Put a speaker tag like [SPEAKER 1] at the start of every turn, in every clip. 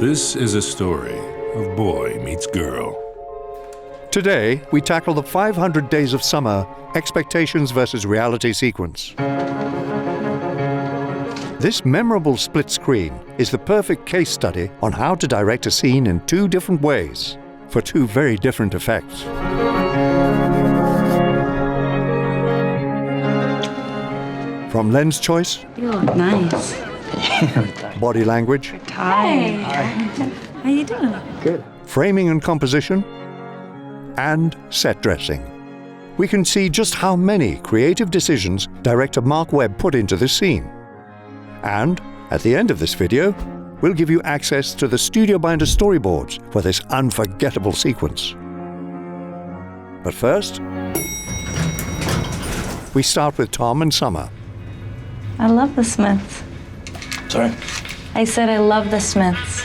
[SPEAKER 1] This is a story of boy meets girl.
[SPEAKER 2] Today, we tackle the 500 Days of Summer expectations versus reality sequence. This memorable split screen is the perfect case study on how to direct a scene in two different ways for two very different effects. From lens choice,
[SPEAKER 3] You look nice.
[SPEAKER 2] body language,
[SPEAKER 3] Hi. How you doing?
[SPEAKER 4] Good.
[SPEAKER 2] framing and composition, and set dressing. We can see just how many creative decisions director Mark Webb put into this scene. And at the end of this video, we'll give you access to the Studio Binder storyboards for this unforgettable sequence. But first, we start with Tom and Summer.
[SPEAKER 3] I love the Smiths.
[SPEAKER 4] Sorry?
[SPEAKER 3] I said I love the Smiths.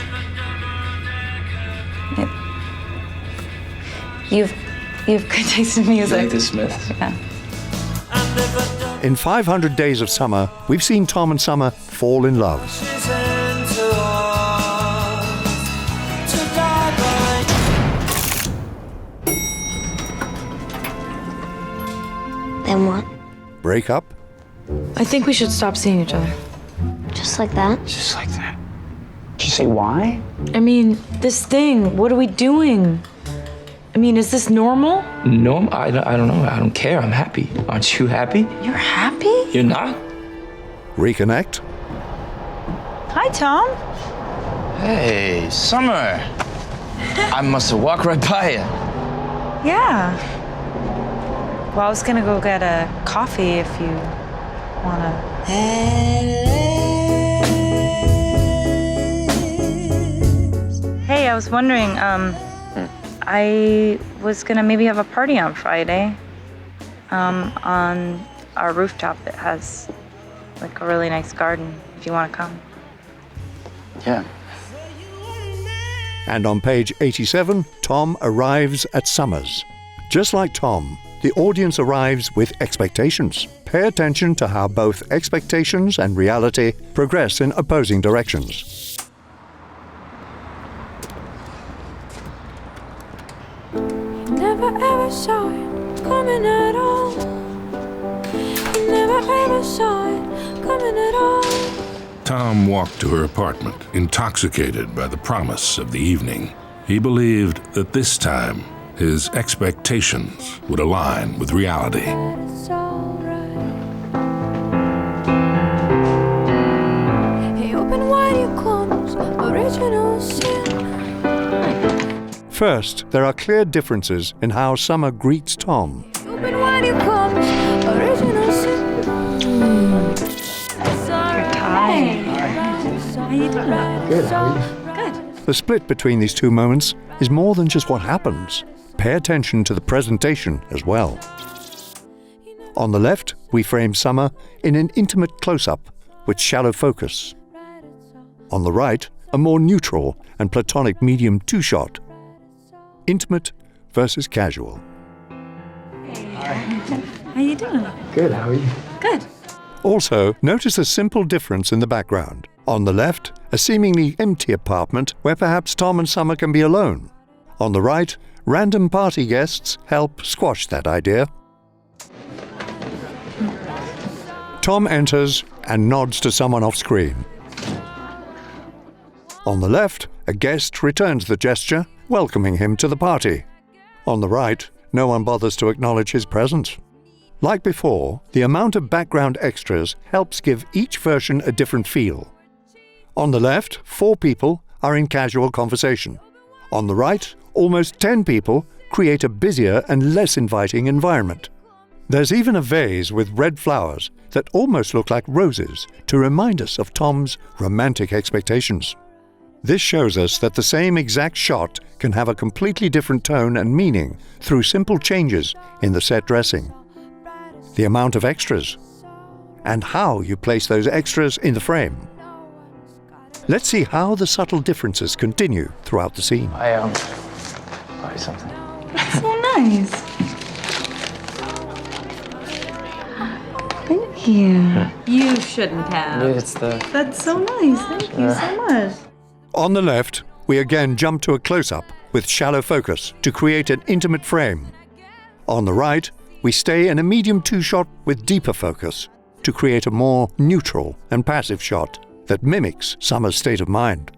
[SPEAKER 3] You've good taste in music.
[SPEAKER 4] You like the Smiths?
[SPEAKER 3] Yeah.
[SPEAKER 2] In 500 Days of Summer, we've seen Tom and Summer fall in love.
[SPEAKER 5] Then what?
[SPEAKER 2] Break up,
[SPEAKER 6] I think we should stop seeing each other.
[SPEAKER 5] Just like that?
[SPEAKER 4] Just like that. Did you say why?
[SPEAKER 6] I mean, this thing, what are we doing? I mean, is this normal?
[SPEAKER 4] No, I don't know. I don't care. I'm happy. Aren't you happy?
[SPEAKER 6] You're happy?
[SPEAKER 4] You're not?
[SPEAKER 2] reconnect,
[SPEAKER 3] Hi, Tom.
[SPEAKER 4] Hey, Summer. I must have walked right by you.
[SPEAKER 3] Yeah. Well, I was gonna go get a coffee if you wanna. Hey, I was wondering, I was gonna maybe have a party on Friday, on our rooftop that has like a really nice garden, if you wanna come.
[SPEAKER 4] Yeah.
[SPEAKER 2] and on page 87, Tom arrives at Summer's. Just like Tom, the audience arrives with expectations. Pay attention to how both expectations and reality progress in opposing directions.
[SPEAKER 7] Never ever saw it coming at all. You never ever saw it coming at all.
[SPEAKER 1] Tom walked to her apartment, intoxicated by the promise of the evening. He believed that this time, his expectations would align with reality.
[SPEAKER 7] It's alright. Hey, open wide your corners, original sin.
[SPEAKER 2] First, there are clear differences in how Summer greets Tom.
[SPEAKER 7] Open wide your corners, original sin. It's alright.
[SPEAKER 3] How you doing?
[SPEAKER 4] Good. How are you?
[SPEAKER 2] The split between these two moments is more than just what happens. Pay attention to the presentation as well. On the left, we frame Summer in an intimate close-up with shallow focus. On the right, a more neutral and platonic medium two-shot. Intimate versus casual.
[SPEAKER 3] How you doing?
[SPEAKER 4] Good. How are you?
[SPEAKER 3] Good.
[SPEAKER 2] Also, notice a simple difference in the background. On the left, a seemingly empty apartment where perhaps Tom and Summer can be alone. On the right, random party guests help squash that idea. Tom enters and nods to someone off screen. On the left, a guest returns the gesture, welcoming him to the party. On the right, no one bothers to acknowledge his presence. Like before, the amount of background extras helps give each version a different feel. On the left, 4 people are in casual conversation. On the right, almost 10 people create a busier and less inviting environment. There's even a vase with red flowers that almost look like roses to remind us of Tom's romantic expectations. This shows us that the same exact shot can have a completely different tone and meaning through simple changes in the set dressing, the amount of extras, and how you place those extras in the frame. Let's see how the subtle differences continue throughout the scene.
[SPEAKER 4] Buy something.
[SPEAKER 3] So nice.
[SPEAKER 6] Thank you. You shouldn't have.
[SPEAKER 4] It's the...
[SPEAKER 6] That's so nice. Thank you so much.
[SPEAKER 2] On the left, we again jump to a close-up with shallow focus to create an intimate frame. On the right, we stay in a medium 2 shot with deeper focus to create a more neutral and passive shot that mimics Summer's state of mind.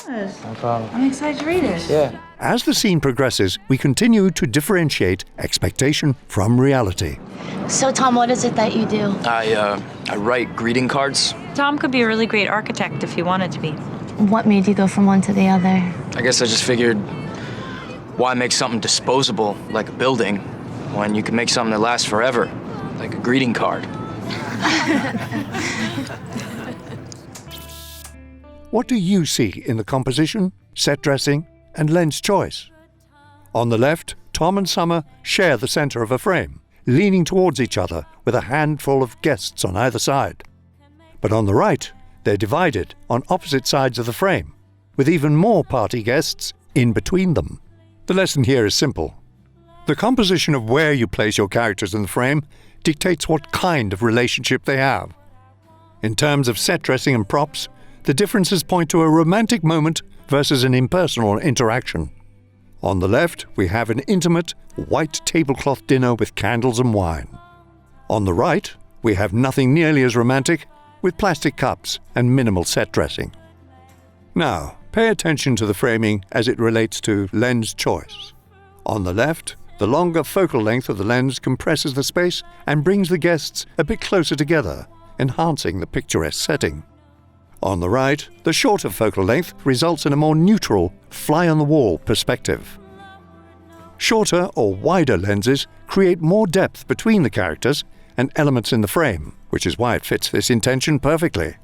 [SPEAKER 4] No problem.
[SPEAKER 6] I'm excited to read it.
[SPEAKER 4] Yeah.
[SPEAKER 2] As the scene progresses, we continue to differentiate expectation from reality.
[SPEAKER 5] So, Tom, what is it that you do?
[SPEAKER 4] I write greeting cards.
[SPEAKER 3] Tom could be a really great architect if he wanted to be.
[SPEAKER 5] What made you go from one to the other?
[SPEAKER 4] I guess I just figured, why make something disposable, like a building, when you can make something that lasts forever, like a greeting card?
[SPEAKER 2] What do you see in the composition, set dressing, and lens choice? On the left, Tom and Summer share the center of a frame, leaning towards each other with a handful of guests on either side. But on the right, they're divided on opposite sides of the frame, with even more party guests in between them. The lesson here is simple. The composition of where you place your characters in the frame dictates what kind of relationship they have. In terms of set dressing and props, the differences point to a romantic moment versus an impersonal interaction. On the left, we have an intimate, white tablecloth dinner with candles and wine. On the right, we have nothing nearly as romantic, with plastic cups and minimal set dressing. Now, pay attention to the framing as it relates to lens choice. On the left, the longer focal length of the lens compresses the space and brings the guests a bit closer together, enhancing the picturesque setting. On the right, the shorter focal length results in a more neutral, fly-on-the-wall perspective. Shorter or wider lenses create more depth between the characters and elements in the frame, which is why it fits this intention perfectly.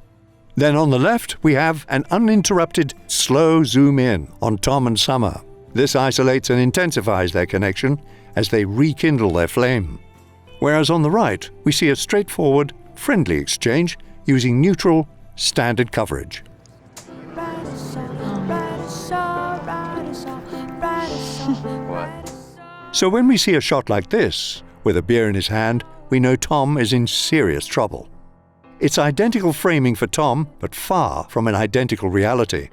[SPEAKER 2] Then on the left, we have an uninterrupted, slow zoom in on Tom and Summer. This isolates and intensifies their connection as they rekindle their flame. Whereas on the right, we see a straightforward, friendly exchange using neutral, standard coverage. So when we see a shot like this, with a beer in his hand, we know Tom is in serious trouble. It's identical framing for Tom, but far from an identical reality.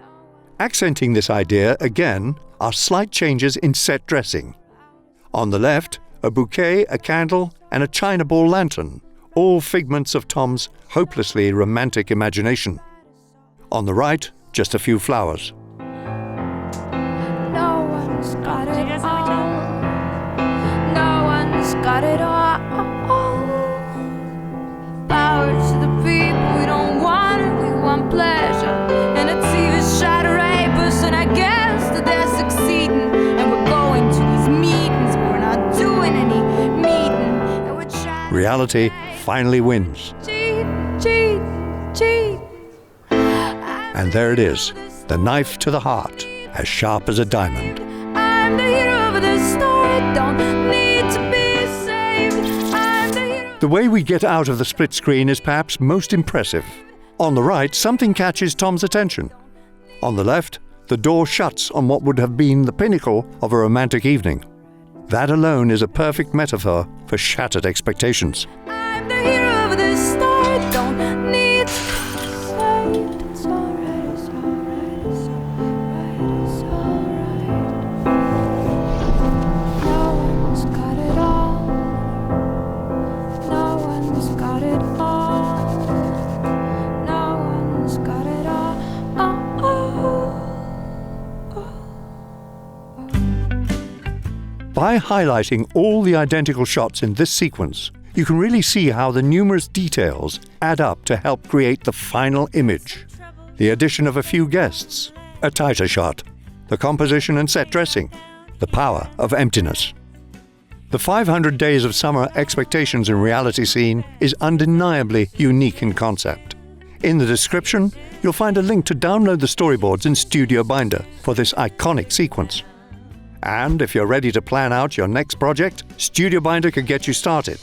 [SPEAKER 2] Accenting this idea, again, are slight changes in set dressing. On the left, a bouquet, a candle, and a china ball lantern, all figments of Tom's hopelessly romantic imagination. On the right, just a few flowers.
[SPEAKER 7] No one's got it all. No one's got it all. Flowers to the people, we don't want it, we want pleasure. And it's even try to rape us, and I guess that they're succeeding. And we're going to these meetings, but we're not doing any meeting. And we're trying to
[SPEAKER 2] Reality finally wins.
[SPEAKER 7] cheat, cheat, cheat.
[SPEAKER 2] And there it is, the knife to the heart, as sharp as a diamond.
[SPEAKER 7] I'm the hero of the story, don't need to be saved. I'm the hero.
[SPEAKER 2] The way we get out of the split screen is perhaps most impressive. On the right, something catches Tom's attention. On the left, the door shuts on what would have been the pinnacle of a romantic evening. That alone is a perfect metaphor for shattered expectations.
[SPEAKER 7] I'm the hero of the story, don't need to be saved. It's alright, it's alright, it's alright, it's alright. No one's got it all. No one's got it all. No one's got it all.
[SPEAKER 2] By highlighting all the identical shots in this sequence, you can really see how the numerous details add up to help create the final image. The addition of a few guests, a tighter shot, the composition and set dressing, the power of emptiness. The 500 Days of Summer Expectations and Reality scene is undeniably unique in concept. In the description, you'll find a link to download the storyboards in Studio Binder for this iconic sequence. And if you're ready to plan out your next project, Studio Binder can get you started.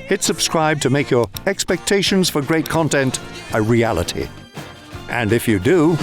[SPEAKER 2] Hit subscribe to make your expectations for great content a reality. And if you do,